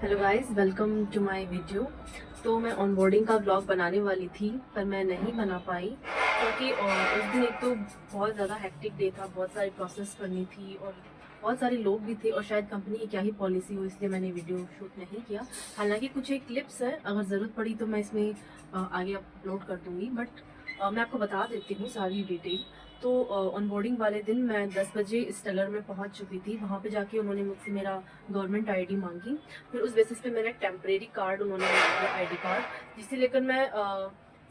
Hello guys, welcome to my video. तो मैं onboarding का व्लॉग बनाने वाली थी पर मैं नहीं बना पाई क्योंकि उस दिन एक तो बहुत ज़्यादा हेक्टिक डे था, बहुत सारी प्रोसेस करनी थी और बहुत सारे लोग भी थे और शायद कंपनी की क्या ही पॉलिसी हो, इसलिए मैंने वीडियो शूट नहीं किया। हालांकि कुछ एक क्लिप्स है, अगर ज़रूरत पड़ी तो मैं इसमें आगे अपलोड कर दूँगी, बट मैं आपको बता देती हूँ सारी डिटेल। तो ऑनबोर्डिंग वाले दिन मैं 10 बजे स्टेलर में पहुंच चुकी थी। वहां पे जाके उन्होंने मुझसे मेरा गवर्नमेंट आईडी मांगी। फिर उस बेसिस पे मेरा एक टेम्परेरी कार्ड उन्होंने मांगा, आईडी कार्ड, जिसे लेकर मैं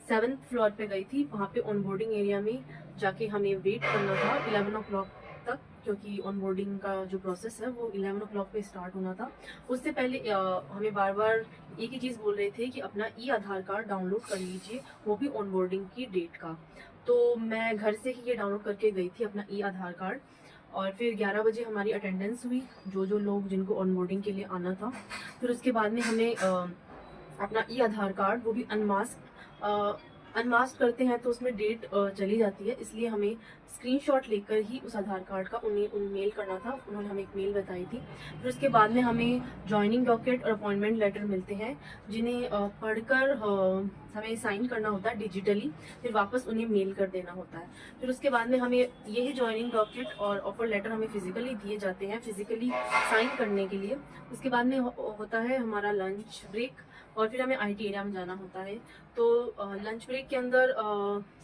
7th फ्लोर पे गई थी। वहाँ पे ऑनबोर्डिंग एरिया में जाके हमें वेट करना था 11 ओ क्लॉक तक, क्योंकि ऑनबोर्डिंग का जो प्रोसेस है वो 11 ओ क्लॉक पे स्टार्ट होना था। उससे पहले हमें बार बार एक ही चीज़ बोल रहे थे कि अपना ई आधार कार्ड डाउनलोड कर लीजिए, वो भी ऑनबोर्डिंग की डेट का। तो मैं घर से ही ये डाउनलोड करके गई थी अपना ई आधार कार्ड। और फिर 11 बजे हमारी अटेंडेंस हुई, जो लोग जिनको ऑनबोर्डिंग के लिए आना था। फिर उसके बाद में हमें अपना ई आधार कार्ड, वो भी अनमास्क करते हैं तो उसमें डेट चली जाती है, इसलिए हमें स्क्रीनशॉट लेकर ही उस आधार कार्ड का उन्हें मेल करना था। उन्होंने हमें एक मेल बताई थी। फिर उसके बाद में हमें ज्वाइनिंग डॉक्यूमेंट और अपॉइंटमेंट लेटर मिलते हैं, जिन्हें पढ़कर हमें साइन करना होता है डिजिटली, फिर वापस उन्हें मेल कर देना होता है। फिर उसके बाद में हमें यही ज्वाइनिंग डॉक्यूमेंट और ऑफर लेटर हमें फिजिकली दिए जाते हैं, फिजिकली साइन करने के लिए। उसके बाद में होता है हमारा लंच ब्रेक और फिर हमें आईटी एरिया में जाना होता है। तो लंच ब्रेक के अंदर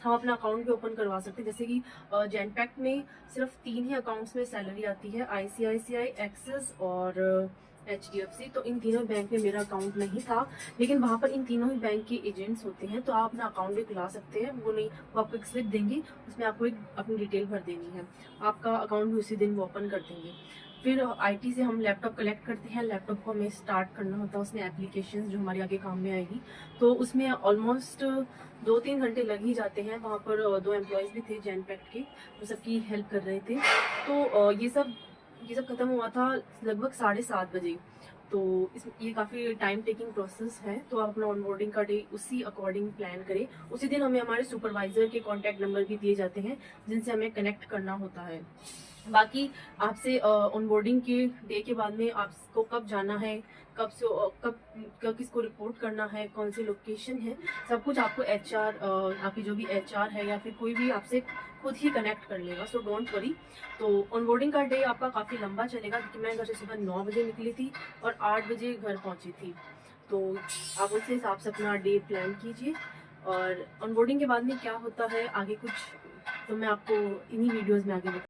हम अपना अकाउंट भी ओपन करवा सकते हैं, जैसे कि जेनपैक्ट में सिर्फ 3 ही अकाउंट्स में सैलरी आती है, आईसीआईसीआई, एक्सिस और एचडीएफसी। तो इन तीनों बैंक में मेरा अकाउंट नहीं था, लेकिन वहाँ पर इन तीनों ही बैंक के एजेंट्स होते हैं, तो आप अपना अकाउंट भी खुला सकते हैं। वो नहीं, वो आपको एक स्लिप देंगे, उसमें आपको एक अपनी डिटेल भर देनी है, आपका अकाउंट भी उसी दिन वो ओपन कर देंगे। फिर आईटी से हम लैपटॉप कलेक्ट करते हैं, लैपटॉप को हमें स्टार्ट करना होता है, उसमें एप्लीकेशन जो हमारे आगे काम में आएगी। तो उसमें ऑलमोस्ट 2-3 घंटे लग ही जाते हैं। वहाँ पर 2 एम्प्लॉयज़ भी थे जैनपैक्ट के, वो सबकी हेल्प कर रहे थे। तो ये सब खत्म हुआ था लगभग 7:30 बजे। तो ये काफ़ी टाइम टेकिंग प्रोसेस है, तो आप अपना ऑनबोर्डिंग का डे उसी अकॉर्डिंग प्लान करें। उसी दिन हमें हमारे सुपरवाइजर के कॉन्टैक्ट नंबर भी दिए जाते हैं, जिनसे हमें कनेक्ट करना होता है। बाकी आपसे ऑनबोर्डिंग के डे के बाद में आपको कब जाना है, कब से कब किसको रिपोर्ट करना है, कौन सी लोकेशन है, सब कुछ आपको एचआर, आपकी जो भी एचआर है या फिर कोई भी आपसे खुद ही कनेक्ट कर लेगा। So don't worry. तो ऑनबोर्डिंग का डे आपका काफ़ी लंबा चलेगा, क्योंकि मैं घर से सुबह 9 बजे निकली थी और 8 बजे घर पहुंची थी। तो आप उस हिसाब से अपना डे प्लान कीजिए। और ऑनबोर्डिंग के बाद में क्या होता है आगे कुछ, तो मैं आपको इन्हीं वीडियोज़ में आगे